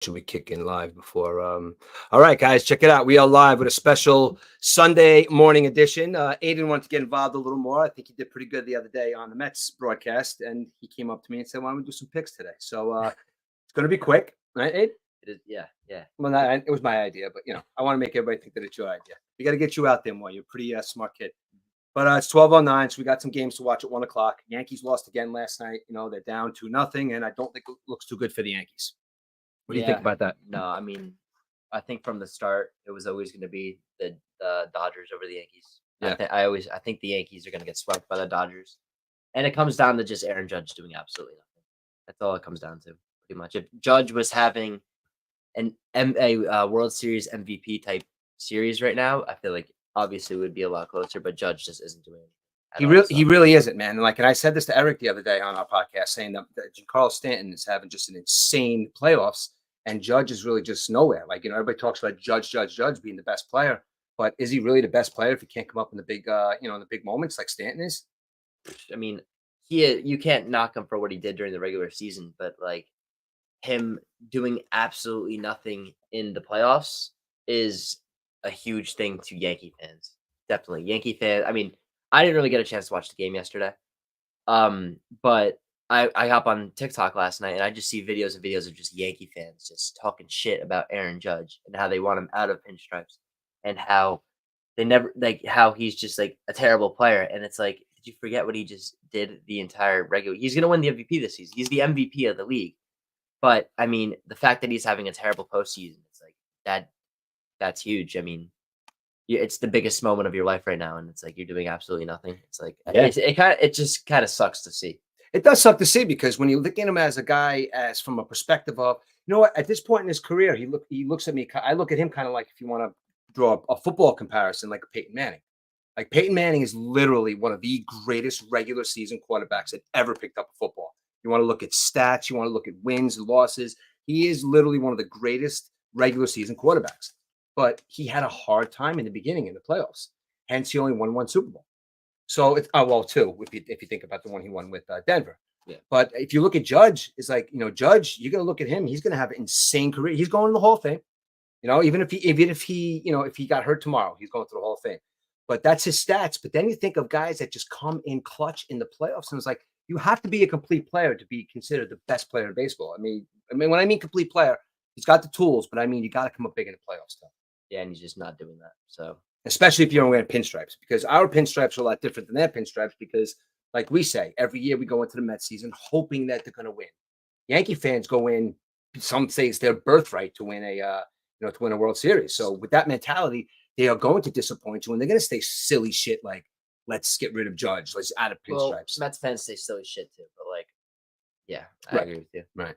Should we kick in live before? All right, guys, check it out. We are live with a special Sunday morning edition. Aidan wanted to get involved a little more. I think he did pretty good the other day on the Mets broadcast, and he came up to me and said, "Why don't we do some picks today?" So it's going to be quick, right, Aid? It is, yeah. Well, it was my idea, but I want to make everybody think that it's your idea. We got to get you out there more. You're a pretty smart kid. But it's 12:09, so we got some games to watch at 1:00. Yankees lost again last night. They're down 2-0, and I don't think it looks too good for the Yankees. What do you think about that? No, I mean, I think from the start it was always going to be the Dodgers over the Yankees. Yeah. I think the Yankees are going to get swept by the Dodgers, and it comes down to just Aaron Judge doing absolutely nothing. That's all it comes down to, pretty much. If Judge was having a World Series MVP type series right now, I feel like obviously it would be a lot closer. But Judge just isn't doing it. He really isn't, man. And I said this to Eric the other day on our podcast, saying that Giancarlo Stanton is having just an insane playoffs. And Judge is really just nowhere. Everybody talks about Judge being the best player, but is he really the best player if he can't come up in the big, in the big moments like Stanton is? I mean, you can't knock him for what he did during the regular season, but like him doing absolutely nothing in the playoffs is a huge thing to Yankee fans. Definitely, Yankee fans. I mean, I didn't really get a chance to watch the game yesterday, but I hop on TikTok last night and I just see videos of just Yankee fans just talking shit about Aaron Judge and how they want him out of pinstripes and how they never how he's just like a terrible player. And it's like, did you forget what he just did the entire regular? He's going to win the MVP this season. He's the MVP of the league. But I mean, the fact that he's having a terrible postseason, it's like that's huge. I mean, it's the biggest moment of your life right now. And it's like, you're doing absolutely nothing. It's like, it just kind of sucks to see. It does suck to see because when you look at him as a guy, as from a perspective of, what, at this point in his career, he looks at me. I look at him kind of like, if you want to draw a football comparison, like Peyton Manning. Like Peyton Manning is literally one of the greatest regular season quarterbacks that ever picked up a football. You want to look at stats, you want to look at wins and losses. He is literally one of the greatest regular season quarterbacks. But he had a hard time in the beginning in the playoffs. Hence, he only won one Super Bowl. So it's two if you think about the one he won with Denver. Yeah. But if you look at Judge, it's like Judge, you're gonna look at him. He's gonna have an insane career. He's going to the Hall of Fame. Even if he got hurt tomorrow, he's going to the Hall of Fame. But that's his stats. But then you think of guys that just come in clutch in the playoffs, and it's like you have to be a complete player to be considered the best player in baseball. I mean, when I mean complete player, he's got the tools, but I mean you got to come up big in the playoffs stuff. Yeah, and he's just not doing that. So. Especially if you're wearing pinstripes, because our pinstripes are a lot different than their pinstripes. Because, like we say, every year we go into the Mets season hoping that they're going to win. Yankee fans go in. Some say it's their birthright to win to win a World Series. So with that mentality, they are going to disappoint you, and they're going to say silly shit like, "Let's get rid of Judge. Let's add a pinstripes." Well, Mets fans say silly shit too, but I agree with you. Right.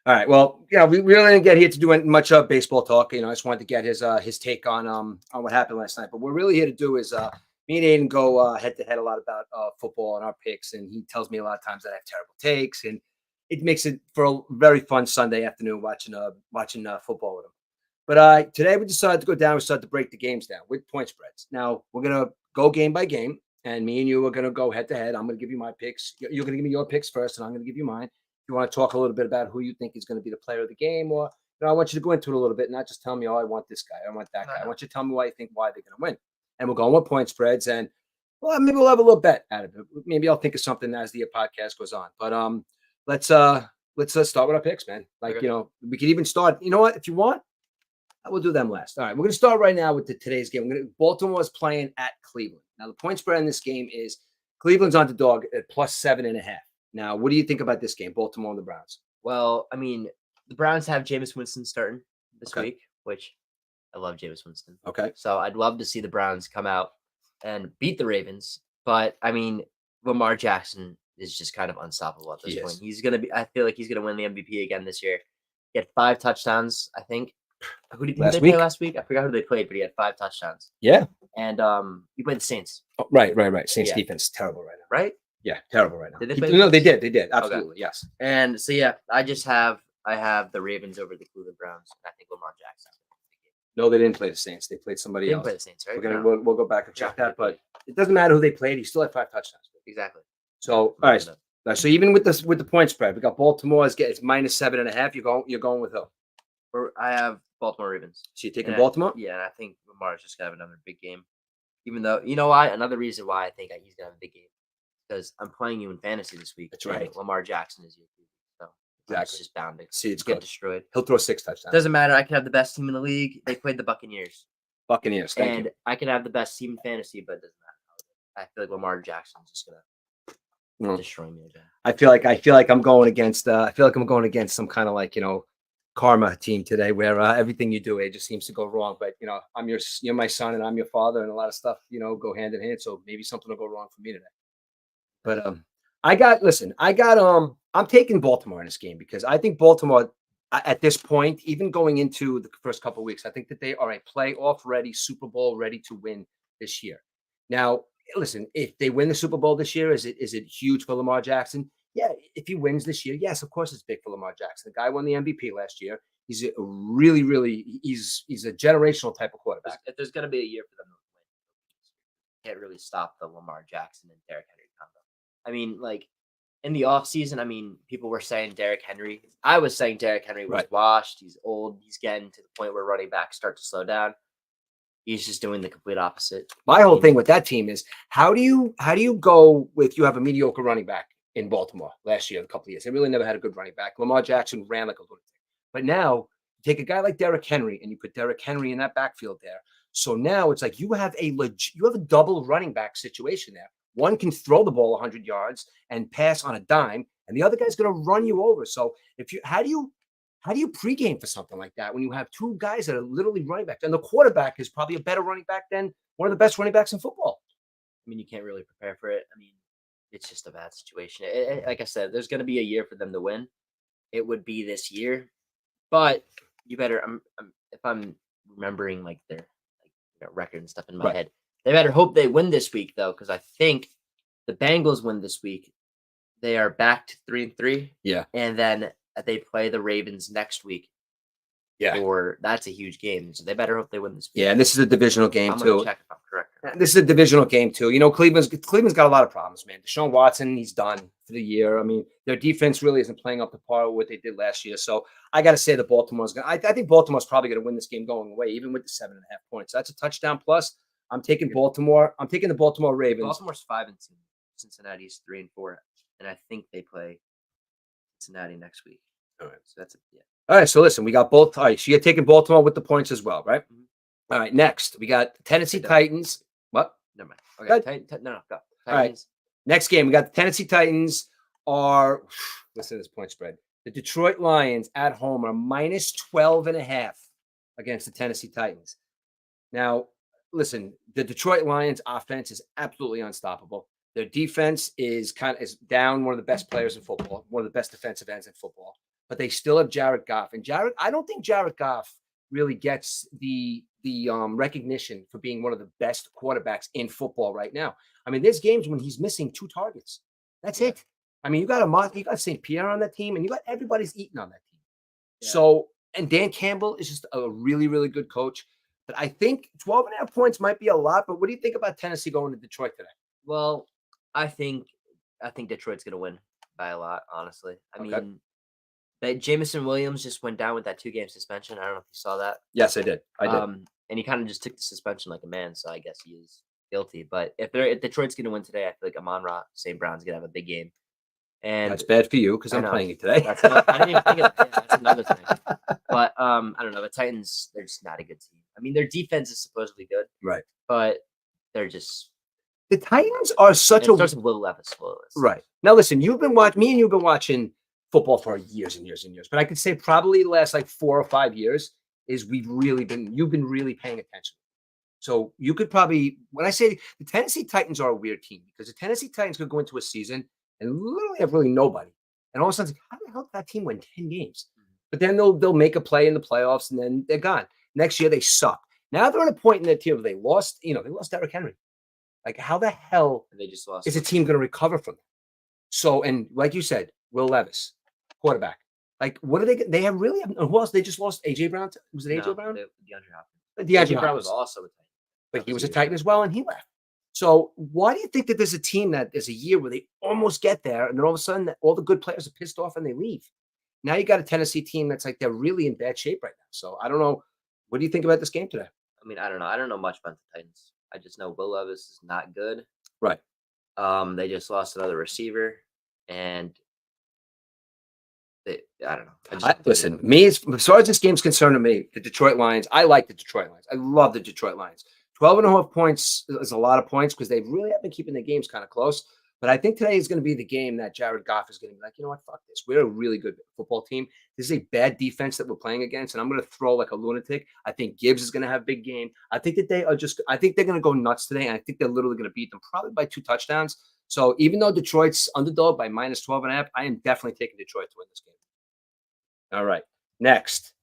All right. Well, we really didn't get here to do much of baseball talk. I just wanted to get his take on what happened last night. But what we're really here to do is me and Aidan go head to head a lot about football and our picks. And he tells me a lot of times that I have terrible takes, and it makes it for a very fun Sunday afternoon watching football with him. But today we decided to go down. We started to break the games down with point spreads. Now we're gonna go game by game, and me and you are gonna go head to head. I'm gonna give you my picks. You're gonna give me your picks first, and I'm gonna give you mine. You want to talk a little bit about who you think is going to be the player of the game, or I want you to go into it a little bit, not just tell me, I want this guy, I want that guy. I want you to tell me why they're going to win. And we'll go on with point spreads, and maybe we'll have a little bet out of it. Maybe I'll think of something as the podcast goes on. But let's start with our picks, man. We could even start. You know what? If you want, we'll do them last. All right, we're going to start right now with today's game. Baltimore is playing at Cleveland. Now the point spread in this game is Cleveland's underdog at +7.5. Now, what do you think about this game, Baltimore and the Browns? Well, I mean, the Browns have Jameis Winston starting this week, which I love Jameis Winston. Okay. So I'd love to see the Browns come out and beat the Ravens. But, I mean, Lamar Jackson is just kind of unstoppable at this point. I feel like he's going to win the MVP again this year. He had 5 touchdowns, I think. Who did they play last week? I forgot who they played, but he had 5 touchdowns. Yeah. And he played the Saints. Oh, right. Saints defense is terrible right now. Right? Yeah, terrible right now. Did they play? No, they did. Absolutely, okay. Yes. And so I have the Ravens over the Cleveland Browns, and I think Lamar Jackson. No, they didn't play the Saints. They played somebody else. They didn't play the Saints, right? We'll go back and check that, but it doesn't matter who they played. He still had 5 touchdowns. Exactly. So all right. So even with the point spread, we got Baltimore is -7.5. You're going with who? I have Baltimore Ravens. So you're taking And Baltimore? yeah, and I think Lamar's just gonna have another big game. Even though you know why? Another reason why I think he's gonna have a big game because I'm playing you in fantasy this week. That's and right. Lamar Jackson is your QB, so I'm Exactly. just bound to See, it's get good. destroyed. He'll throw 6 touchdowns. Doesn't matter. I could have the best team in the league. They played the Buccaneers, Buccaneers. Thank and you. I could have the best team in fantasy, but it doesn't matter. I feel like Lamar Jackson's just gonna Mm. destroy me again. I feel like I'm going against some kind of like, karma team today where everything you do, it just seems to go wrong. But you're my son and I'm your father, and a lot of stuff, go hand in hand. So maybe something will go wrong for me today. But I'm taking Baltimore in this game because I think Baltimore at this point, even going into the first couple of weeks, I think that they are a playoff ready, Super Bowl ready to win this year. Now, listen, if they win the Super Bowl this year, is it huge for Lamar Jackson? Yeah, if he wins this year, yes, of course it's big for Lamar Jackson. The guy won the MVP last year. He's a really, really he's a generational type of quarterback. If there's gonna be a year for them to win, can't really stop the Lamar Jackson and Derrick Henry combo. I mean, like in the offseason, I mean, people were saying Derrick Henry. I was saying Derrick Henry was Right. washed. He's old. He's getting to the point where running backs start to slow down. He's just doing the complete opposite. My whole thing with that team is how do you go with you have a mediocre running back in Baltimore last year, a couple of years. They really never had a good running back. Lamar Jackson ran like a lunatic. But now you take a guy like Derrick Henry and you put Derrick Henry in that backfield there. So now it's like you have a double running back situation there. One can throw the ball 100 yards and pass on a dime, and the other guy's going to run you over. So how do you pregame for something like that when you have two guys that are literally running back? And the quarterback is probably a better running back than one of the best running backs in football. I mean, you can't really prepare for it. I mean, it's just a bad situation. Like I said, there's going to be a year for them to win. It would be this year, but you better. If I'm remembering like their record and stuff in my Right. head, they better hope they win this week though, because I think the Bengals win this week. They are back to 3-3. Yeah. And then they play the Ravens next week. Yeah. Or that's a huge game. So they better hope they win this week. Yeah, and this is a divisional game I'm too. gonna check if I'm correct. This is a divisional game too. Cleveland's got a lot of problems, man. Deshaun Watson, he's done for the year. I mean, their defense really isn't playing up to par with what they did last year. So I got to say that Baltimore's going. I think Baltimore's probably going to win this game going away, even with the 7.5 points. That's a touchdown plus. I'm taking Baltimore. I'm taking the Baltimore Ravens. Baltimore's 5-2. Cincinnati's 3-4, and I think they play Cincinnati next week. All right. So that's All right. So listen, we got both. All right. So you're taking Baltimore with the points as well, right? Mm-hmm. All right. Next, we got the Tennessee Titans. What? Never mind. Okay. No. Go. Titans. All right. Next game, we got the Tennessee Titans are, listen to this point spread. The Detroit Lions at home are minus 12.5 against the Tennessee Titans. Now, listen, the Detroit Lions offense is absolutely unstoppable. Their defense is down, one of the best players in football, one of the best defensive ends in football. But they still have Jared Goff. And I don't think Jared Goff really gets the recognition for being one of the best quarterbacks in football right now. I mean, there's games when he's missing 2 targets. That's it. I mean, you got St. Pierre on that team, and you got everybody's eating on that team. Yeah. So, and Dan Campbell is just a really, really good coach. But I think 12.5 points might be a lot. But what do you think about Tennessee going to Detroit today? Well, I think Detroit's going to win by a lot, honestly. I mean, Jamison Williams just went down with that 2-game suspension. I don't know if you saw that. Yes, I did. I did. And he kind of just took the suspension like a man, so I guess he is guilty. But if Detroit's going to win today, I feel like Amon-Ra St. Brown's going to have a big game. And that's bad for you because I'm playing it today. I didn't even think of that. Yeah, that's another thing. But I don't know. The Titans, they're just not a good team. I mean, their defense is supposedly good, right? But they're just the Titans are such a Will Levis. Right now. Listen, you've been watching football for years and years and years, but I could say probably the last like 4 or 5 years is you've been really paying attention. So you could probably, when I say the Tennessee Titans are a weird team because the Tennessee Titans could go into a season and literally have really nobody, and all of a sudden, how the hell did that team win 10 games? But then they'll make a play in the playoffs and then they're gone. Next year they suck. Now they're at a point in their team where they lost Derrick Henry. Like how the hell they just lost? Is a team going to recover from that? So, and like you said, Will Levis, quarterback. Like, what do they get? They have really, who else? They just lost AJ Brown. Was it AJ Brown? DeAndre Hopkins. DeAndre Brown was also a Titan. But he was a Titan as well, and he left. So why do you think that there's a team that is a year where they almost get there, and then all of a sudden all the good players are pissed off and they leave? now you got a Tennessee team that's like they're really in bad shape right now. So I don't know. What do you think about this game today? I mean, I don't know. I don't know much about the Titans. I just know Will Levis is not good. Right. They just lost another receiver, and I don't know. I just don't think Listen, they're me as far as this game's concerned to me, the Detroit Lions, I like the Detroit Lions. I love the Detroit Lions. 12.5 points is a lot of points because they really have been keeping the games kind of close. But I think today is going to be the game that Jared Goff is going to be like, you know what, fuck this. We're a really good football team. This is a bad defense that we're playing against, and I'm going to throw like a lunatic. I think Gibbs is going to have a big game. I think that I think they're going to go nuts today, and I think they're literally going to beat them probably by 2 touchdowns. So even though Detroit's underdog by minus 12.5, I am definitely taking Detroit to win this game. All right. Next,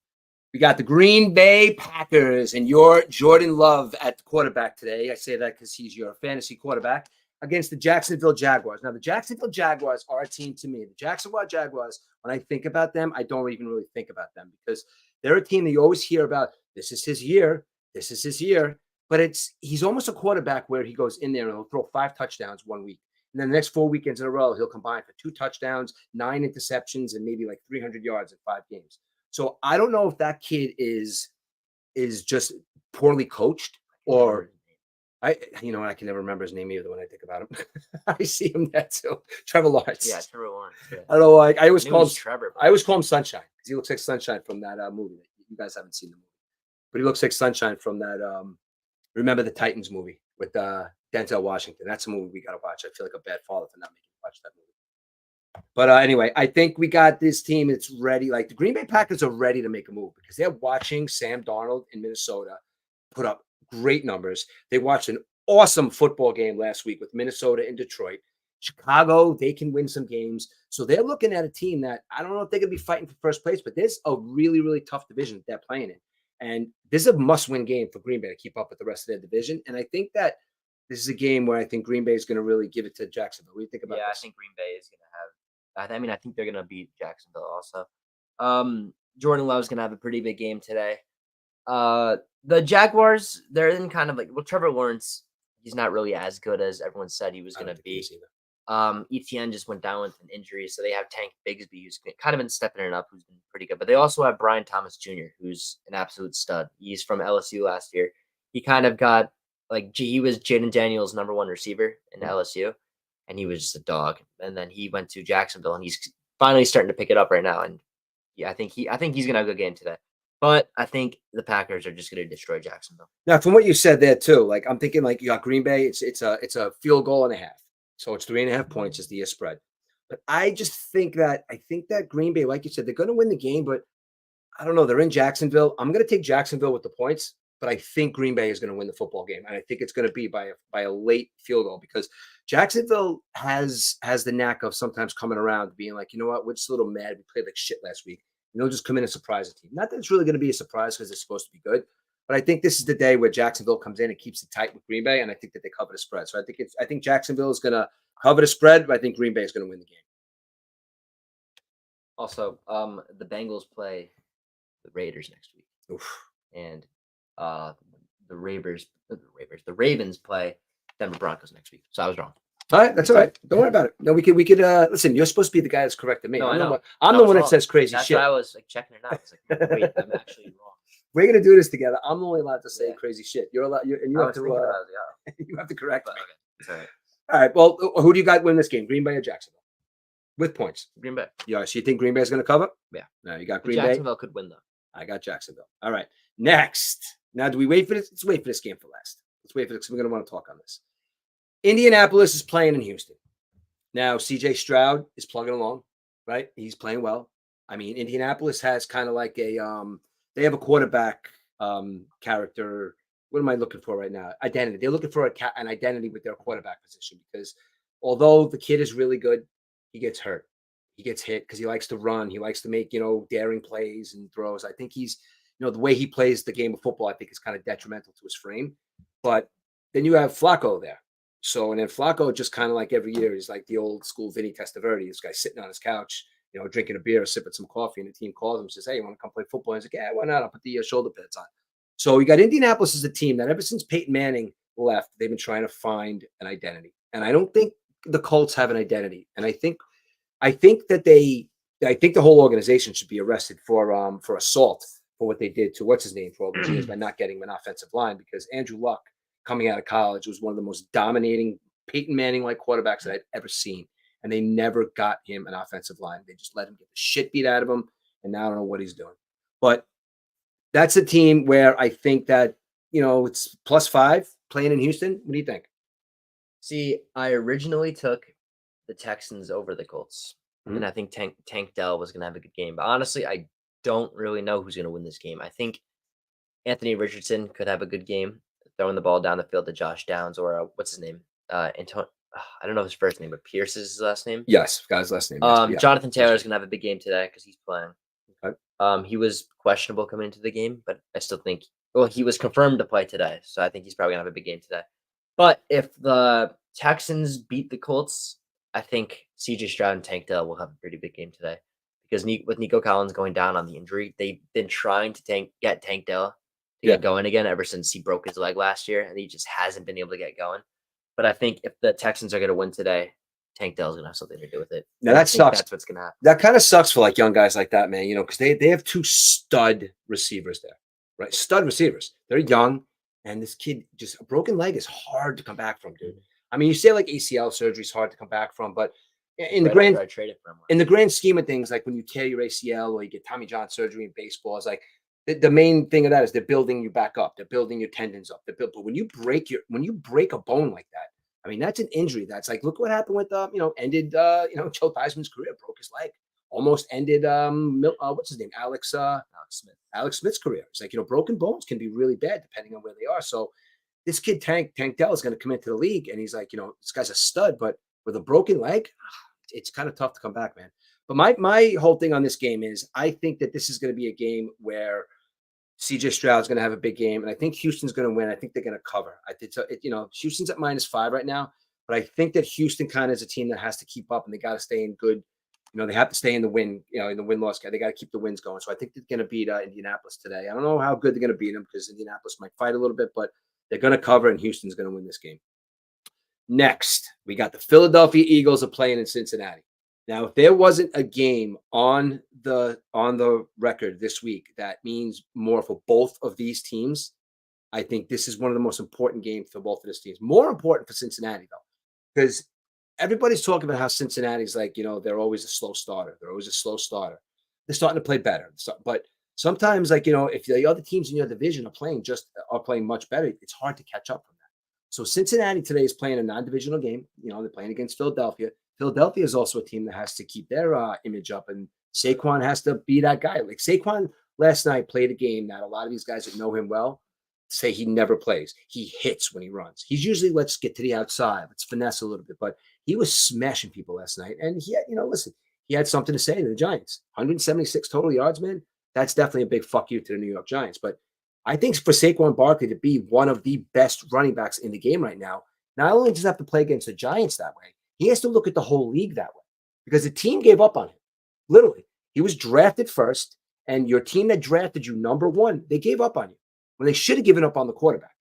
we got the Green Bay Packers and your Jordan Love at the quarterback today. I say that because he's your fantasy quarterback against the Jacksonville Jaguars. Now, the Jacksonville Jaguars are a team to me. The Jacksonville Jaguars, when I think about them, I don't even really think about them because they're a team that you always hear about. This is his year. This is his year. But he's almost a quarterback where he goes in there and he'll throw 5 touchdowns one week. And then the next 4 weekends in a row, he'll combine for 2 touchdowns, 9 interceptions, and maybe like 300 yards in 5 games. So I don't know if that kid is just poorly coached or I can never remember his name either when I think about him. I see him there too. Trevor Lawrence. Yeah, Trevor Lawrence. Yeah. I don't know. I always call him Trevor. I always call him Sunshine because he looks like Sunshine from that movie. You guys haven't seen the movie, but he looks like Sunshine from that. Remember the Titans movie with Denzel Washington. That's a movie we got to watch. I feel like a bad father for not making you watch that movie. But anyway, I think we got this team. It's ready. Like the Green Bay Packers are ready to make a move because they're watching Sam Darnold in Minnesota put up great numbers. They watched an awesome football game last week with Minnesota and Detroit. Chicago, they can win some games. So they're looking at a team that I don't know if they're going to be fighting for first place, but there's a really, really tough division that they're playing in. And this is a must-win game for Green Bay to keep up with the rest of their division. And I think that this is a game where I think Green Bay is going to really give it to Jacksonville. What do you think about this? I think Green Bay is going to have. I mean, I think they're going to beat Jacksonville also. Jordan Love's going to have a pretty big game today. The Jaguars, they're in kind of like, well, Trevor Lawrence, he's not really as good as everyone said he was going to be. Etienne just went down with an injury, so they have Tank Bigsby, who's kind of been stepping it up, who's been pretty good. But they also have Brian Thomas Jr., who's an absolute stud. He's from LSU last year. He kind of got he was Jaden Daniels' #1 receiver in LSU, and he was just a dog. And then he went to Jacksonville, and he's finally starting to pick it up right now. And yeah, I think he's gonna have a good game today. But I think the Packers are just gonna destroy Jacksonville. Now, from what you said there too, like I'm thinking, like you got Green Bay, it's a field goal and a half, so it's 3.5 points is the spread. But I think that Green Bay, like you said, they're going to win the game, but I don't know. They're in Jacksonville. I'm going to take Jacksonville with the points, but I think Green Bay is going to win the football game, and I think it's going to be by a late field goal because Jacksonville has the knack of sometimes coming around being like, you know what, we're just a little mad. We played like shit last week. And they'll just come in and surprise the team. Not that it's really going to be a surprise because it's supposed to be good, but I think this is the day where Jacksonville comes in and keeps it tight with Green Bay, and I think that they cover the spread. So I think Jacksonville is going to cover the spread, but I think Green Bay is going to win the game. Also, the Bengals play the Raiders next week. Oof. And the Ravens play Denver Broncos next week. So I was wrong. All right, that's all right. Don't worry about it. No, we could listen. You're supposed to be the guy that's correcting me. No, I'm the one that says crazy that's shit. Why I was like checking it out. It's like, wait, I'm actually wrong. We're gonna do this together. I'm the only allowed to say crazy shit. You're allowed. You have to. You have to correct me. Okay. All right. All right. Well, who do you got win this game? Green Bay or Jacksonville? With points. Green Bay. Yeah. So you think Green Bay is going to cover? Yeah. No, you got Green Bay. Jacksonville could win though. I got Jacksonville. All right. Next. Now, do we wait for this? Let's wait for this game for last. Let's wait for this. We're going to want to talk on this. Indianapolis is playing in Houston. Now, CJ Stroud is plugging along, right? He's playing well. I mean, Indianapolis has kind of like they have a quarterback character. What am I looking for right now? Identity. They're looking for an identity with their quarterback position because although the kid is really good, he gets hurt. He gets hit because he likes to run. He likes to make, daring plays and throws. I think he's, the way he plays the game of football, I think is kind of detrimental to his frame. But then you have Flacco there. So, and then Flacco just kind of like every year, he's like the old school Vinny Testaverde. This guy sitting on his couch, drinking a beer or sipping some coffee, and the team calls him and says, "Hey, you want to come play football?" And he's like, "Yeah, why not? I'll put the shoulder pads on." So you got Indianapolis as a team that ever since Peyton Manning left, they've been trying to find an identity. And I don't think the Colts have an identity. And I think that they I think the whole organization should be arrested for assault for what they did to what's his name for all those years by not getting him an offensive line because Andrew Luck coming out of college was one of the most dominating Peyton Manning like quarterbacks that I've ever seen, and they never got him an offensive line. They just let him get the shit beat out of him, and now I don't know what he's doing. But that's a team where I think that it's +5 playing in Houston. What do you think? See, I originally took the Texans over the Colts, Mhm. and I think Tank Dell was going to have a good game. But honestly, I don't really know who's going to win this game. I think Anthony Richardson could have a good game throwing the ball down the field to Josh Downs or what's his name? I don't know his first name, but Pierce is his last name. Yes, guy's last name. Yes, yeah, Jonathan that's Taylor's right. gonna have a big game today because he's playing. Okay. He was questionable coming into the game, but I still think he was confirmed to play today, so I think he's probably gonna have a big game today. But if the Texans beat the Colts, I think CJ Stroud and Tank Dell will have a pretty big game today because with Nico Collins going down on the injury, they've been trying to get Tank Dell to Yeah. get going again ever since he broke his leg last year, and he just hasn't been able to get going. But I think if the Texans are going to win today, Tank Dell's going to have something to do with it. Now And I that think sucks. that's what's going to happen. That kind of sucks for like young guys like that, man. Because they have two stud receivers there, right? Stud receivers. They're young, and this kid just a broken leg is hard to come back from, dude. I mean, you say like ACL surgery is hard to come back from, but in the Right after I traded for him. in the grand scheme of things, like when you tear your ACL or you get Tommy John surgery in baseball, it's like the main thing of that is they're building you back up. They're building your tendons up. But when you break a bone like that, I mean, that's an injury. That's like, look what happened with, ended, Joe Theismann's career, broke his leg, almost ended, what's his name? Alex Smith's career. It's like, broken bones can be really bad depending on where they are. So this kid, Tank Dell, is going to come into the league and he's like, this guy's a stud, but with a broken leg, it's kind of tough to come back, man. But my whole thing on this game is I think that this is going to be a game where CJ Stroud's going to have a big game, and I think Houston's going to win. I think they're going to cover. I think Houston's at -5 right now, but I think that Houston kind of is a team that has to keep up, and they got to stay in good. They have to stay in the win. In the win-loss. They got to keep the wins going. So I think they're going to beat Indianapolis today. I don't know how good they're going to beat them because Indianapolis might fight a little bit, but they're going to cover, and Houston's going to win this game. Next, we got the Philadelphia Eagles are playing in Cincinnati. Now, if there wasn't a game on the record this week that means more for both of these teams, I think this is one of the most important games for both of these teams. More important for Cincinnati, though, because everybody's talking about how Cincinnati's like, they're always a slow starter. They're always a slow starter. They're starting to play better. But sometimes, like, if the other teams in your division are playing much better, it's hard to catch up from that. So Cincinnati today is playing a non-divisional game. They're playing against Philadelphia. Philadelphia is also a team that has to keep their image up, and Saquon has to be that guy. Like Saquon last night played a game that a lot of these guys that know him well say he never plays. He hits when he runs. He's usually let's get to the outside, let's finesse a little bit, but he was smashing people last night. And he had, listen, he had something to say to the Giants. 176 total yards, man. That's definitely a big fuck you to the New York Giants. But I think for Saquon Barkley to be one of the best running backs in the game right now, not only does he have to play against the Giants that way, he has to look at the whole league that way because the team gave up on him. Literally, he was drafted first, and your team that drafted you number one, they gave up on you when they should have given up on the quarterback.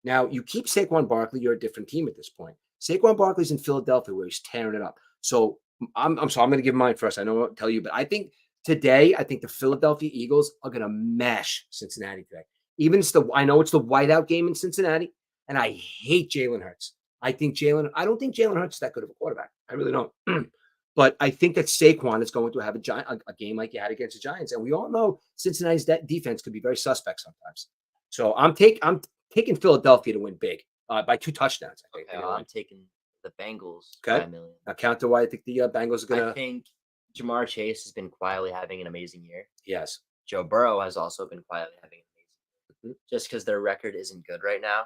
Now, you keep Saquon Barkley, you're a different team at this point. Saquon Barkley's in Philadelphia where he's tearing it up. So I'm going to give mine first. I know I'll tell you, but I think today, the Philadelphia Eagles are going to mash Cincinnati today. I know it's the whiteout game in Cincinnati, and I hate Jalen Hurts. I don't think Jalen Hurts is that good of a quarterback. I really don't. But I think that Saquon is going to have a game like you had against the Giants. And we all know Cincinnati's defense could be very suspect sometimes. So I'm taking Philadelphia to win big by 2 touchdowns. I think. Okay, I'm taking the Bengals Okay. by a million. Now counter why I think the Bengals are going to. I think Jamar Chase has been quietly having an amazing year. Yes. Joe Burrow has also been quietly having an amazing year. Mhm. Just because their record isn't good right now.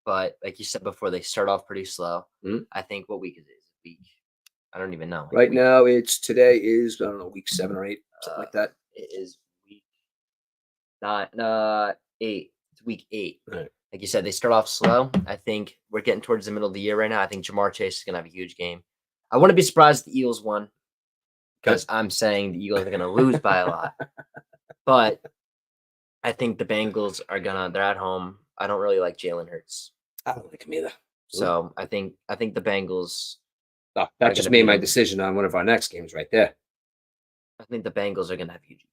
But like you said before, they start off pretty slow. Mhm. I think what week is it? Week? I don't even know. Right now, today is, I don't know, week 7 or 8, something like that. It is week 8. It's week 8. Right. Like you said, they start off slow. I think we're getting towards the middle of the year right now. I think Jamar Chase is going to have a huge game. I wouldn't be surprised if the Eagles won because I'm saying the Eagles are going to lose by a lot. But I think the Bengals they're at home. I don't really like Jalen Hurts. I don't like him either. So I think the Bengals. Oh, that just made my decision on one of our next games right there. I think the Bengals are gonna have a huge game.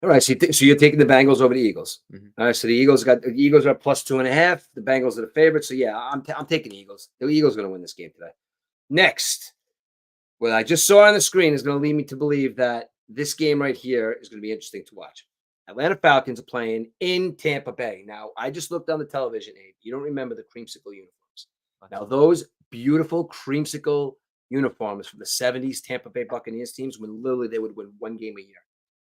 All right, so you're taking the Bengals over the Eagles. Mhm. All right, so the Eagles are plus 2.5. The Bengals are the favorite. So yeah, I'm taking the Eagles. The Eagles are going to win this game today. Next, what I just saw on the screen is going to lead me to believe that this game right here is going to be interesting to watch. Atlanta Falcons are playing in Tampa Bay. Now, I just looked on the television, Abe. You don't remember the creamsicle uniforms. Now, those beautiful creamsicle uniforms from the 70s Tampa Bay Buccaneers teams, when literally they would win one game a year,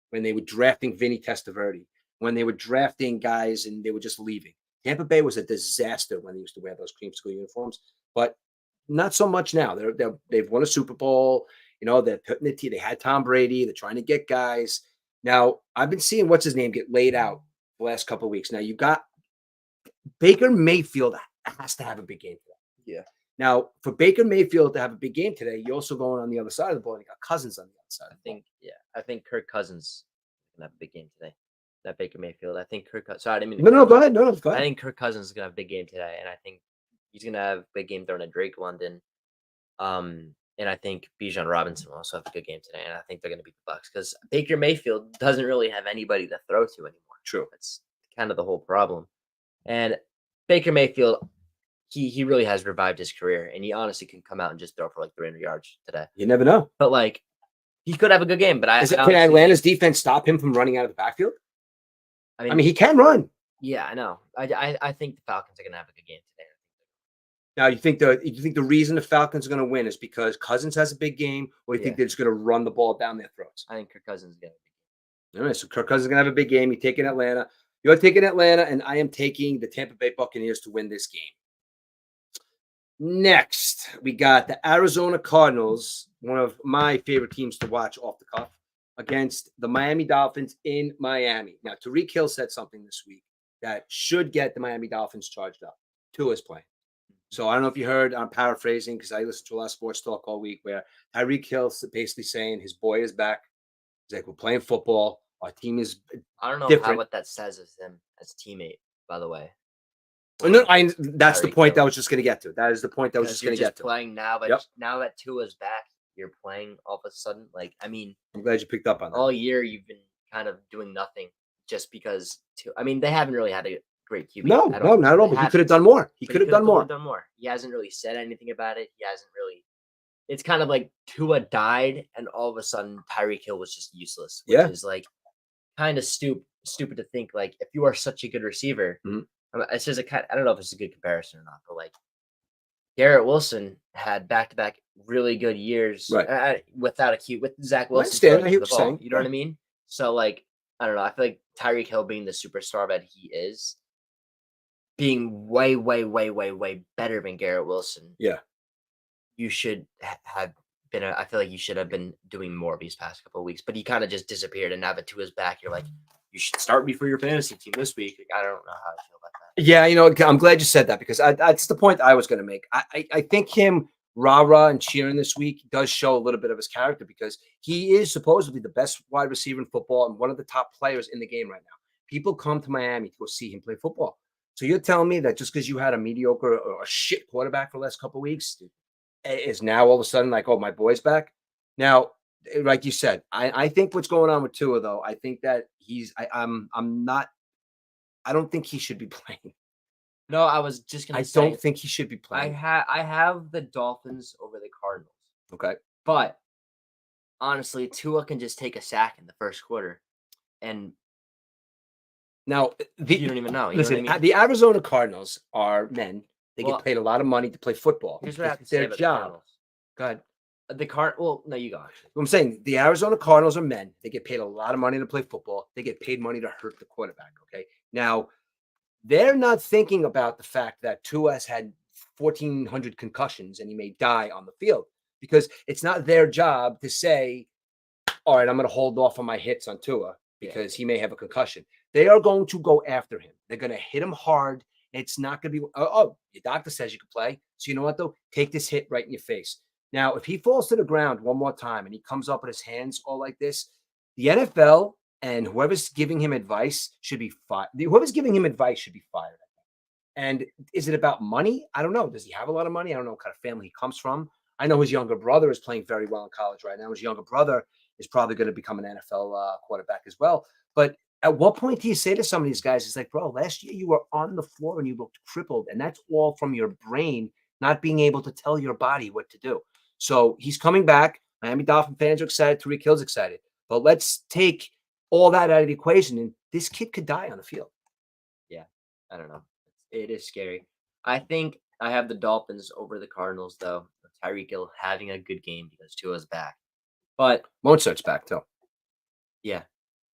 when they were drafting Vinny Testaverde, when they were drafting guys and they were just leaving. Tampa Bay was a disaster when they used to wear those creamsicle uniforms, but not so much now. They've won a Super Bowl. You know, they're putting the team. They had Tom Brady. They're trying to get guys. Now, I've been seeing what's his name get laid out the last couple of weeks. Now, you got Baker Mayfield has to have a big game today. Yeah. Now, for Baker Mayfield to have a big game today, you're also going on the other side of the ball. And you got Cousins on the other side. I think Kirk Cousins is gonna have a big game today. That Baker Mayfield. I think Sorry, I didn't mean to No, go ahead. No, go I ahead. think Kirk Cousins is gonna have a big game today, and I think he's gonna have a big game throwing at Drake London. And I think Bijan Robinson will also have a good game today, and I think they're gonna beat the Bucks because Baker Mayfield doesn't really have anybody to throw to anymore. True. That's kind of the whole problem. And Baker Mayfield, he really has revived his career, and he honestly can come out and just throw for like 300 yards today. You never know. But like, he could have a good game. But Can Atlanta's defense stop him from running out of the backfield? I mean, he can run. Yeah, I know. I think the Falcons are gonna have a good game today. Now, you think the reason the Falcons are going to win is because Cousins has a big game, or you think they're just going to run the ball down their throats? I think Kirk Cousins is gonna. All right, so Kirk Cousins is going to have a big game. You're taking Atlanta. You're taking Atlanta, and I am taking the Tampa Bay Buccaneers to win this game. Next, we got the Arizona Cardinals, one of my favorite teams to watch off the cuff, against the Miami Dolphins in Miami. Now, Tyreek Hill said something this week that should get the Miami Dolphins charged up. Tua's playing. So I don't know if you heard, I'm paraphrasing because I listened to a lot of sports talk all week where Tyreek Hill basically saying his boy is back. He's like, we're playing football. Our team is I don't know different. what that says as him as teammate, by the way. No, that's the Tyreek point Hill. I was just going to get to. That is the point I was just going to get to. Playing now, but now that Tua's back, you're playing all of a sudden. Like, I mean, I'm glad you picked up on that. All year you've been kind of doing nothing just because. I mean, they haven't really had a great QB. No, not at all. But he could have done more. He could have done more. He hasn't really said anything about it. He hasn't really. It's kind of like Tua died, and all of a sudden Tyreek Hill was just useless. Which is like kind of stupid to think. Like, if you are such a good receiver, it's just I don't know if it's a good comparison or not, but like Garrett Wilson had back-to-back really good years, right? Without with Zach Wilson. I hear what you're saying. You know what I mean? So like, I don't know. I feel like Tyreek Hill being the superstar that he is, being way, way, way, way, way better than Garrett Wilson. Yeah. You should have been. I feel like you should have been doing more these past couple of weeks, but he kind of just disappeared. And now that Tua's back, you're like, you should start me for your fantasy team this week. Like, I don't know how I feel about that. Yeah, I'm glad you said that because that's the point I was going to make. I think him rah-rah and cheering this week does show a little bit of his character because he is supposedly the best wide receiver in football and one of the top players in the game right now. People come to Miami to go see him play football. So you're telling me that just because you had a mediocre or a shit quarterback for the last couple of weeks is now all of a sudden like, oh, my boy's back? Now, like you said, I think what's going on with Tua, though, I think that I don't think he should be playing. No, I was just going to say. I don't think he should be playing. I have the Dolphins over the Cardinals. Okay. But honestly, Tua can just take a sack in the first quarter. And now you don't even know. Listen, know what I mean? The Arizona Cardinals are men. They get paid a lot of money to play football. Here's what I have to say their about job. Go ahead. Well, no, you go. I'm saying the Arizona Cardinals are men. They get paid a lot of money to play football. They get paid money to hurt the quarterback. Okay. Now, they're not thinking about the fact that Tua has had 1,400 concussions and he may die on the field because it's not their job to say, all right, I'm going to hold off on my hits on Tua because he may have a concussion. They are going to go after him. They're going to hit him hard. It's not going to be, your doctor says you can play. So you know what, though? Take this hit right in your face. Now, if he falls to the ground one more time and he comes up with his hands all like this, the NFL and whoever's giving him advice should be fired. Whoever's giving him advice should be fired. And is it about money? I don't know. Does he have a lot of money? I don't know what kind of family he comes from. I know his younger brother is playing very well in college right now. His younger brother is probably going to become an NFL quarterback as well. But at what point do you say to some of these guys, it's like, bro, last year you were on the floor and you looked crippled, and that's all from your brain not being able to tell your body what to do. So he's coming back. Miami Dolphin fans are excited. Tariq Hill's excited. But let's take all that out of the equation, and this kid could die on the field. Yeah, I don't know. It is scary. I think I have the Dolphins over the Cardinals, though. Tyreek Hill having a good game because Tua's back. But Mozart's back too. yeah,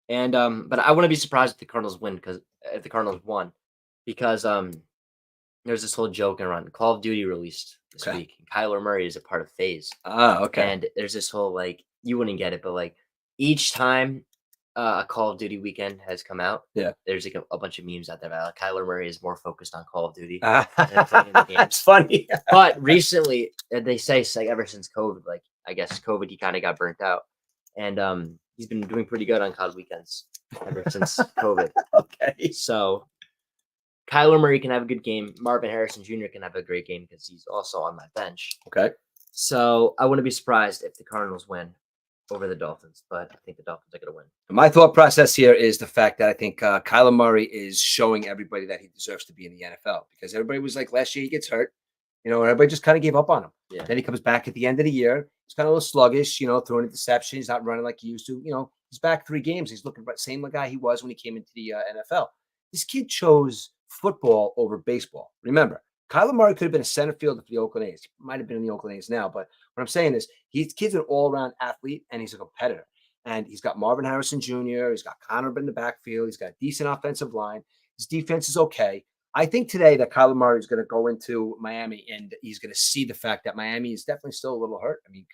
and but I wouldn't be surprised if the Cardinals win because if the Cardinals won, because there's this whole joke around Call of Duty released this Okay. week. And Kyler Murray is a part of FaZe. Ah, okay. And there's this whole like you wouldn't get it, but like each time a Call of Duty weekend has come out, Yeah. there's like a bunch of memes out there about Kyler Murray is more focused on Call of Duty. than playing the games. That's funny. But recently, they say like ever since COVID, like I guess COVID, he kind of got burnt out, and he's been doing pretty good on COD weekends ever since COVID. Okay. So Kyler Murray can have a good game. Marvin Harrison Jr. can have a great game because he's also on my bench. Okay. So I wouldn't be surprised if the Cardinals win over the Dolphins, but I think the Dolphins are going to win. My thought process here is the fact that I think Kyler Murray is showing everybody that he deserves to be in the NFL, because everybody was like, last year he gets hurt, everybody just kind of gave up on him. Yeah. Then he comes back at the end of the year. He's kind of a little sluggish, throwing interceptions, not running like he used to. He's back 3 games. He's looking the same guy he was when he came into the NFL. This kid chose football over baseball. Remember, Kyler Murray could have been a center fielder for the Oakland A's. He might have been in the Oakland A's now, but what I'm saying is kid's an all-around athlete, and he's a competitor. And he's got Marvin Harrison Jr., he's got Connor in the backfield, he's got a decent offensive line. His defense is okay. I think today that Kyler Murray is going to go into Miami, and he's going to see the fact that Miami is definitely still a little hurt. I mean,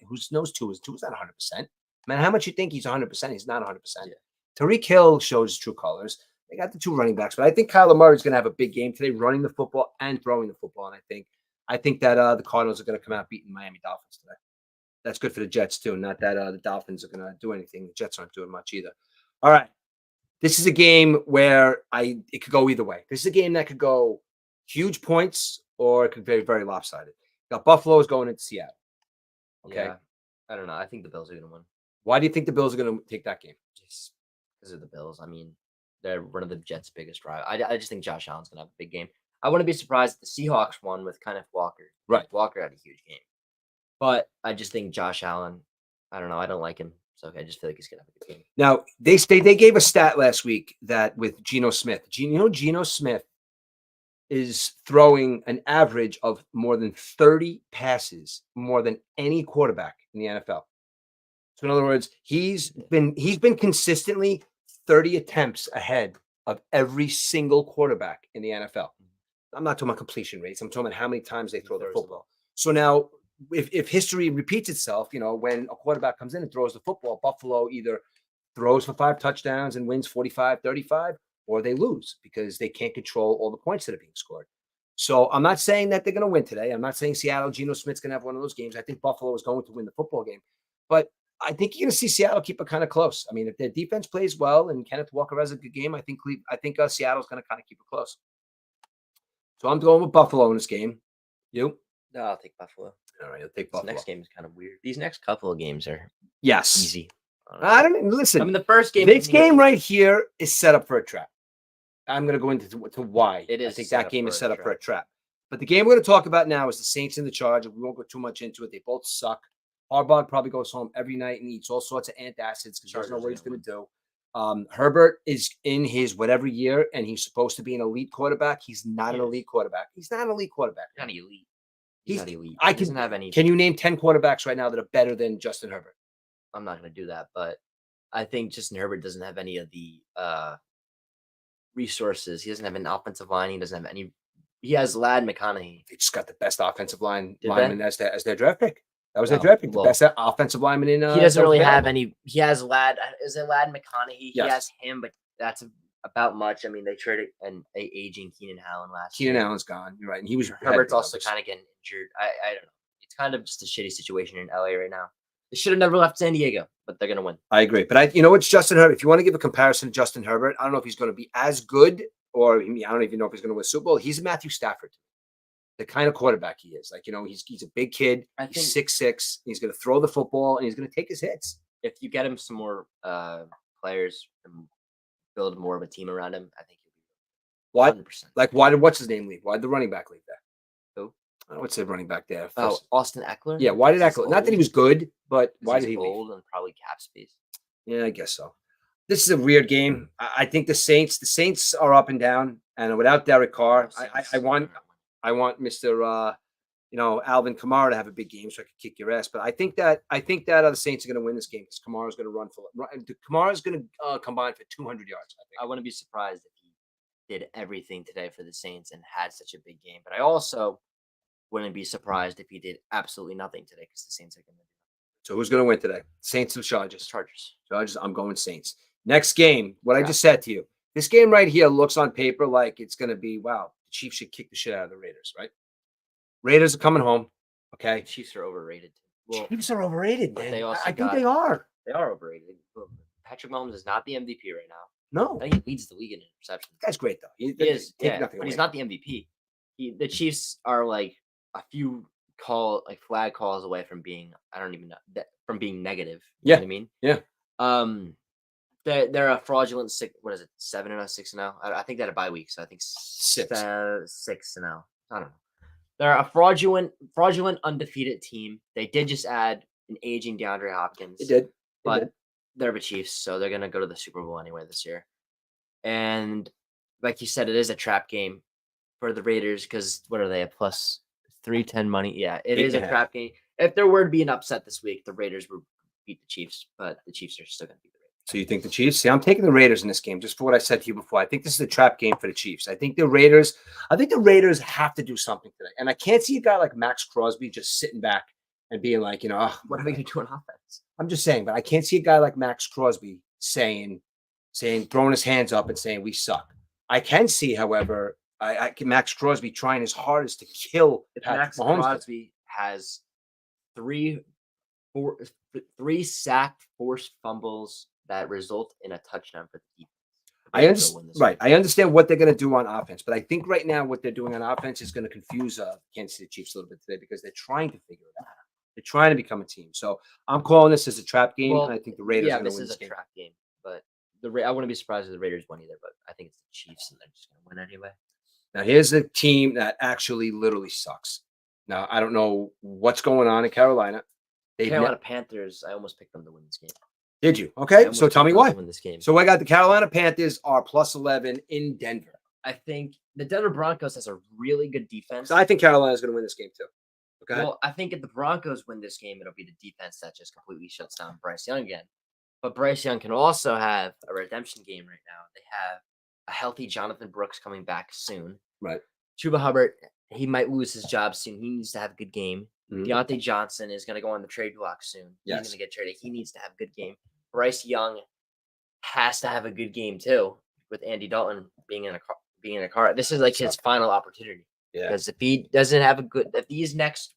who knows Tua's not 100%. Man, how much you think he's 100%? He's not 100%. Yeah. Tariq Hill shows his true colors. They got the 2 running backs, but I think Kyler Murray is going to have a big game today, running the football and throwing the football. And I think that the Cardinals are going to come out beating Miami Dolphins today. That's good for the Jets too. Not that the Dolphins are going to do anything. The Jets aren't doing much either. All right, this is a game where it could go either way. This is a game that could go huge points, or it could be very, very lopsided. Got Buffalo is going into Seattle. Okay, Yeah, I don't know. I think the Bills are going to win. Why do you think the Bills are going to take that game? Just because of the Bills. I mean, they're one of the Jets' biggest rivals. I just think Josh Allen's going to have a big game. I wouldn't be surprised if the Seahawks won with Kenneth Walker. Right. Walker had a huge game. But I just think Josh Allen, I don't know. I don't like him. So I just feel like he's going to have a good game. Now, they gave a stat last week that with Geno Smith. Geno Smith is throwing an average of more than 30 passes, more than any quarterback in the NFL. So in other words, he's been consistently 30 attempts ahead of every single quarterback in the NFL. I'm not talking about completion rates. I'm talking about how many times they throw the football. So now, if history repeats itself, when a quarterback comes in and throws the football, Buffalo either throws for 5 touchdowns and wins 45-35, or they lose because they can't control all the points that are being scored. So I'm not saying that they're going to win today. I'm not saying Seattle, Geno Smith's going to have one of those games. I think Buffalo is going to win the football game. But I think you're going to see Seattle keep it kind of close. I mean, if their defense plays well and Kenneth Walker has a good game, I think Seattle's going to kind of keep it close. So I'm going with Buffalo in this game. You? No, I'll take Buffalo. All right, you'll take This Buffalo. next game is kind of weird. These next couple of games are Yes. easy. I honestly. don't listen. I mean, the first game. This game right here is set up for a trap. I'm going to go into to why. It is I think set that up game for is a set up for a trap. trap. But the game we're going to talk about now is the Saints and the Chargers. We won't go too much into it. They both suck. Harbaugh probably goes home every night and eats all sorts of antacids because he doesn't know what he's going to do. Herbert is in his whatever year, and he's supposed to be an elite quarterback. He's not an elite quarterback. He's not an elite quarterback. Not elite. He's not elite. I He doesn't have any. Can you name 10 quarterbacks right now that are better than Justin Herbert? I'm not going to do that, but I think Justin Herbert doesn't have any of the resources. He doesn't have an offensive line. He doesn't have any. He has Lad McConaughey. They just got the best offensive lineman they? as their draft pick. That was No, their draft pick. The well, best offensive lineman in. He doesn't really have available. any. He has Lad. Is it Lad McConaughey? Yes. He has him, but that's about much. I mean, they traded an aging Keenan Allen last year. Keenan Allen's gone. You're right, and he was Herbert's also kind of getting injured. I don't know. It's kind of just a shitty situation in LA right now. They should have never left San Diego, but they're gonna win. I agree, but it's Justin Herbert. If you want to give a comparison to Justin Herbert, I don't know if he's going to be as good, or I don't even know if he's going to win a Super Bowl. He's a Matthew Stafford, the kind of quarterback he is. Like he's a big kid. He's 6'6". He's going to throw the football and he's going to take his hits. if you get him some more players and build more of a team around him, I think he'll be Why? 100%. Like, why did what's his name leave? Why did the running back leave there? Who? What's the running back there? Oh, First, Austin Eckler. yeah. Why did 'Cause that he's go? Not that he old. was good, but 'Cause why he's did he leave? old and probably cap space. Yeah, I guess so. This is a weird game. I think the Saints are up and down, and without Derek Carr, I want Mister Alvin Kamara to have a big game so I could kick your ass. But I think that the Saints are going to win this game because Kamara's going to Kamara's going to combine for 200 yards. I think. I wouldn't be surprised if he did everything today for the Saints and had such a big game. But I also wouldn't be surprised if he did absolutely nothing today because the Saints are going to do So who's going to win today? Saints or the Chargers? Chargers. Chargers. I'm going Saints. Next game. What I Yeah. just said to you. This game right here looks on paper like it's going to be wow. The Chiefs should kick the shit out of the Raiders, right? Raiders are coming home. Okay. The Chiefs are overrated. Well, Chiefs are overrated, but man. they also I think got- they are. they are overrated. Well, Patrick Mahomes is not the MVP right now. No, I think he leads the league in interceptions. guy's great though. He is, take yeah, nothing but he's away. not the MVP. The Chiefs are like a few flag calls away from being from being negative. You Yeah, know what I mean? yeah. They're a fraudulent 7-0, 6-0. I think they had a bye week, so I think 6-0. I don't know. They're a fraudulent undefeated team. They did just add an aging DeAndre Hopkins. It did. But they're the Chiefs, so they're gonna go to the Super Bowl anyway this year. And like you said, it is a trap game for the Raiders because what are they, a plus 310 money? Yeah, it is a 8.5. trap game. If there were to be an upset this week, the Raiders would beat the Chiefs, but the Chiefs are still gonna beat the Raiders. So you think the Chiefs? See, I'm taking the Raiders in this game just for what I said to you before. I think this is a trap game for the Chiefs. I think the Raiders have to do something today. And I can't see a guy like Max Crosby just sitting back and being like, "Oh, What are they gonna do on offense?" I'm just saying, but I can't see a guy like Max Crosby saying, throwing his hands up and saying we suck. I can see, however, I can Max Crosby trying his hardest to kill If Patrick Max Mahomes. Crosby has three sacked forced fumbles that result in a touchdown for the defense. I understand, right? I understand what they're going to do on offense, but I think right now what they're doing on offense is going to confuse Kansas City Chiefs a little bit today because they're trying to figure it out. They're trying to become a team. So I'm calling this as a trap game, and I think the Raiders are going to this win is this a game. trap game, but I wouldn't be surprised if the Raiders won either. But I think it's the Chiefs, and they're just going to win anyway. Now here's a team that actually literally sucks. Now I don't know what's going on in Carolina. Carolina Panthers. I almost picked them to win this game. Did you? Okay, so tell me why. Win this game. So I got the Carolina Panthers are plus 11 in Denver. I think the Denver Broncos has a really good defense. So I think Carolina's going to win this game too. Okay. Well, I think if the Broncos win this game, it'll be the defense that just completely shuts down Bryce Young again. But Bryce Young can also have a redemption game right now. They have a healthy Jonathan Brooks coming back soon. Right. Chuba Hubbard, he might lose his job soon. He needs to have a good game. Mhm. Deontay Johnson is going to go on the trade block soon. Yes. He's going to get traded. He needs to have a good game. Bryce Young has to have a good game too, with Andy Dalton being in a car. This is like his final opportunity. Yeah. Because if he doesn't have if these next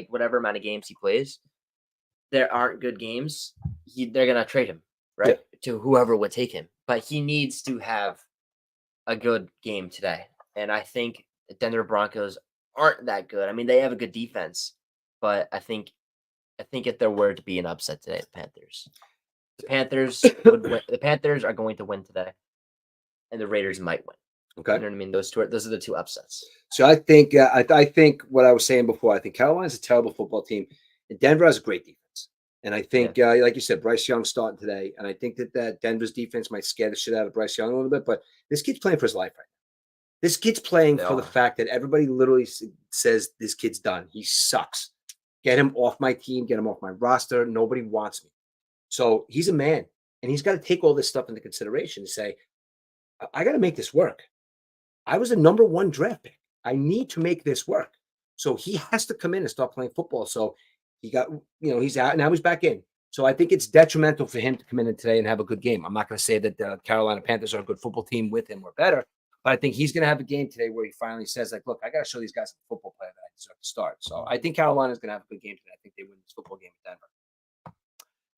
whatever amount of games he plays, there aren't good games, they're gonna trade him, right? Yeah. To whoever would take him. But he needs to have a good game today. And I think the Denver Broncos aren't that good. I mean, they have a good defense, but I think if there were to be an upset today, the Panthers would win. The Panthers are going to win today, and the Raiders might win. Okay. You know what I mean? Those are the two upsets. So I think I think what I was saying before. I think Carolina's a terrible football team, and Denver has a great defense. And I think, like you said, Bryce Young's starting today, and I think that Denver's defense might scare the shit out of Bryce Young a little bit. But this kid's playing for his life right now. This kid's playing for the fact that everybody literally says this kid's done. He sucks. Get him off my team. Get him off my roster. Nobody wants me. So he's a man, and he's got to take all this stuff into consideration and say, I got to make this work. I was a number 1 draft pick. I need to make this work. So he has to come in and start playing football. So he got, he's out. Now he's back in. So I think it's detrimental for him to come in today and have a good game. I'm not going to say that the Carolina Panthers are a good football team with him or better, but I think he's going to have a game today where he finally says, look, I got to show these guys a football player that I deserve to start. So I think Carolina's going to have a good game today. I think they win this football game with Denver.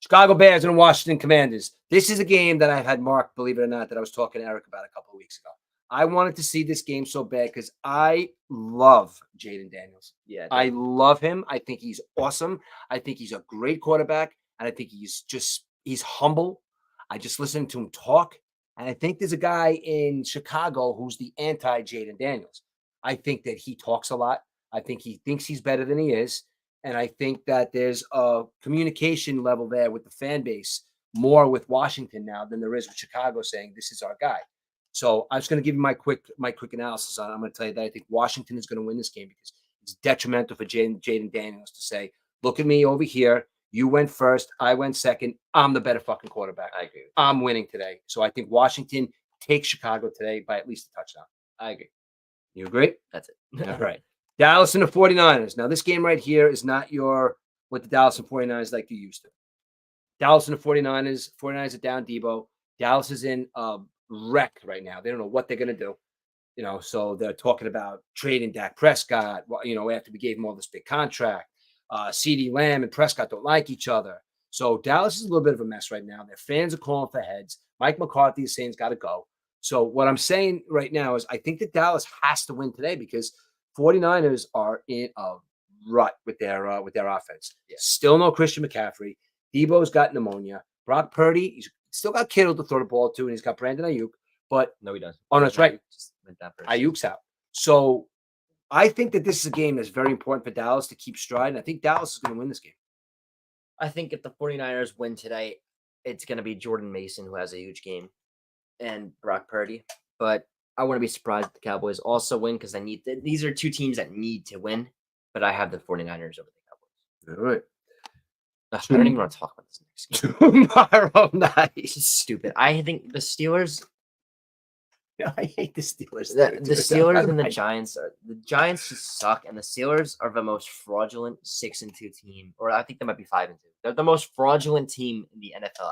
Chicago Bears and Washington Commanders. This is a game that I've had Mark, believe it or not, that I was talking to Eric about a couple of weeks ago. I wanted to see this game so bad because I love Jaden Daniels. Yeah, I love him. I think he's awesome. I think he's a great quarterback. and I think he's humble. I just listened to him talk, and I think there's a guy in Chicago who's the anti Jaden Daniels. I think that he talks a lot. I think he thinks he's better than he is. And I think that there's a communication level there with the fan base more with Washington now than there is with Chicago saying this is our guy. So I'm just going to give you my quick analysis on it. I'm going to tell you that I think Washington is going to win this game because it's detrimental for Jaden Daniels to say, look at me over here. You went first. I went second. I'm the better fucking quarterback. I agree. I'm winning today. So I think Washington takes Chicago today by at least a touchdown. I agree. You agree? That's it. All right. Dallas and the 49ers. Now, this game right here is not what the Dallas and 49ers like to use to. Dallas and the 49ers. 49ers are down Debo. Dallas is in wreck right now. They don't know what they're going to do. So they're talking about trading Dak Prescott, after we gave him all this big contract. CeeDee Lamb and Prescott don't like each other. So Dallas is a little bit of a mess right now. Their fans are calling for heads. Mike McCarthy is saying he's got to go. So what I'm saying right now is I think that Dallas has to win today because 49ers are in a rut with their offense. Yeah. Still no Christian McCaffrey. Debo's got pneumonia. Brock Purdy, he's still got Kittle to throw the ball to, and he's got Brandon Ayuk. But no, he doesn't. Oh, no, that's right. Ayuk Ayuk's out. So I think that this is a game that's very important for Dallas to keep stride, and I think Dallas is going to win this game. I think if the 49ers win today, it's going to be Jordan Mason who has a huge game and Brock Purdy. But I wouldn't be surprised if the Cowboys also win because these are two teams that need to win, but I have the 49ers over the Cowboys. All right. I don't even want to talk about this next game. Tomorrow night. This is stupid. I think the Steelers. I hate the Steelers. The Steelers and the Giants just suck, and the Steelers are the most fraudulent 6-2 team, or I think they might be 5-2. They're the most fraudulent team in the NFL.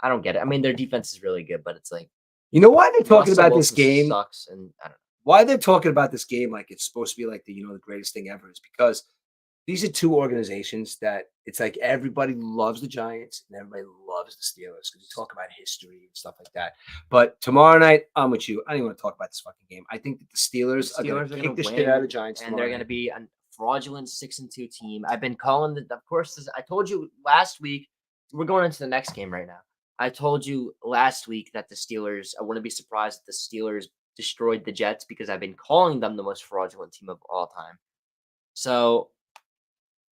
I don't get it. I mean, their defense is really good, but it's like why they're talking Russell about Wilson this game sucks, and I don't know why they're talking about this game like it's supposed to be like the greatest thing ever is because these are two organizations that it's like everybody loves the Giants and everybody loves the Steelers because you talk about history and stuff like that. But tomorrow night, I'm with you. I don't even want to talk about this fucking game. I think that the Steelers are going to kick the shit out of the Giants and they're going to be a fraudulent 6-2 team. I've been calling of course, I told you last week, we're going into the next game right now. I told you last week that the Steelers, I wouldn't be surprised if the Steelers destroyed the Jets because I've been calling them the most fraudulent team of all time. So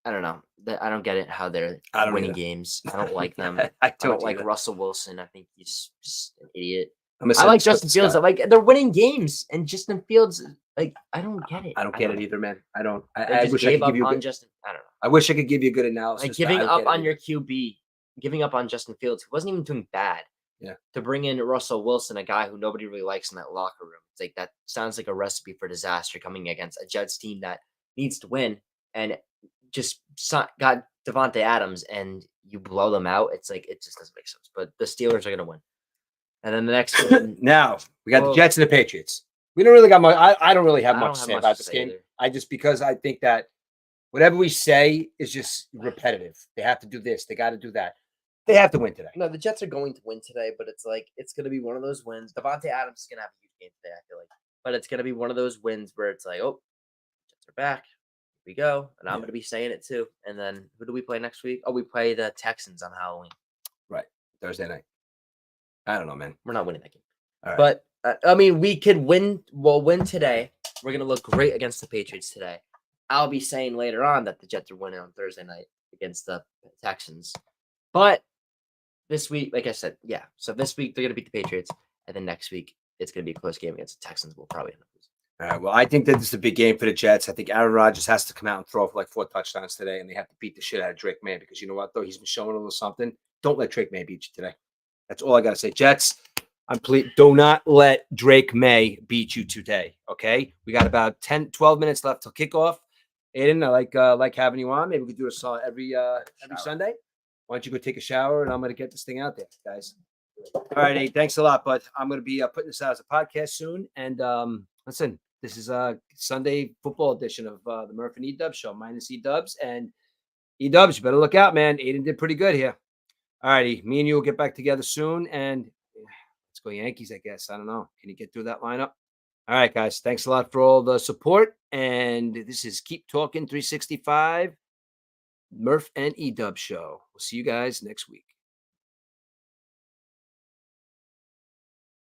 I don't know. I don't get it how they're winning games. I don't like them. I don't like Russell Wilson. I think he's just an idiot. I like Justin Fields. They're winning games, and Justin Fields, I don't get it. I don't get it either, man. I don't. I wish I could give you a good. I don't know. I wish I could give you a good analysis. Like giving up on your QB, giving up on Justin Fields, who wasn't even doing bad. Yeah. To bring in Russell Wilson, a guy who nobody really likes in that locker room. It's like that sounds like a recipe for disaster coming against a Jets team that needs to win and just got Devontae Adams and you blow them out. It's like it just doesn't make sense. But the Steelers are going to win. And then the next one. Now we got the Jets and the Patriots. We don't really got much. I don't really have much to say about this game. Because I think that whatever we say is just repetitive. They have to do this. They got to do that. They have to win today. No, the Jets are going to win today, but it's like it's going to be one of those wins. Devontae Adams is going to have a huge game today, I feel like. But it's going to be one of those wins where it's like, oh, Jets are back. Here we go. And I'm going to be saying it too. And then who do we play next week? Oh, we play the Texans on Halloween. Right. Thursday night. I don't know, man. We're not winning that game. All right. But, I mean, we could win. We'll win today. We're going to look great against the Patriots today. I'll be saying later on that the Jets are winning on Thursday night against the Texans. But this week, like I said, yeah. So this week, they're going to beat the Patriots. And then next week, it's going to be a close game against the Texans. We'll probably end up losing. All right. Well, I think that this is a big game for the Jets. I think Aaron Rodgers has to come out and throw for like 4 touchdowns today, and they have to beat the shit out of Drake May because you know what, though? He's been showing a little something. Don't let Drake May beat you today. That's all I got to say. Jets, do not let Drake May beat you today, okay? We got about 10, 12 minutes left till kickoff. Aidan, I like having you on. Maybe we could do a every Sunday. Why don't you go take a shower, and I'm going to get this thing out there, guys. All right, Aidan, thanks a lot, bud. I'm going to be putting this out as a podcast soon. And listen, this is a Sunday football edition of the Murph and E-Dubs show, minus E-Dubs. And E-Dubs, you better look out, man. Aidan did pretty good here. All righty, me and you will get back together soon. And let's go Yankees, I guess. I don't know. Can you get through that lineup? All right, guys. Thanks a lot for all the support. And this is Keep Talking 365. Murph and Edub show. We'll see you guys next week.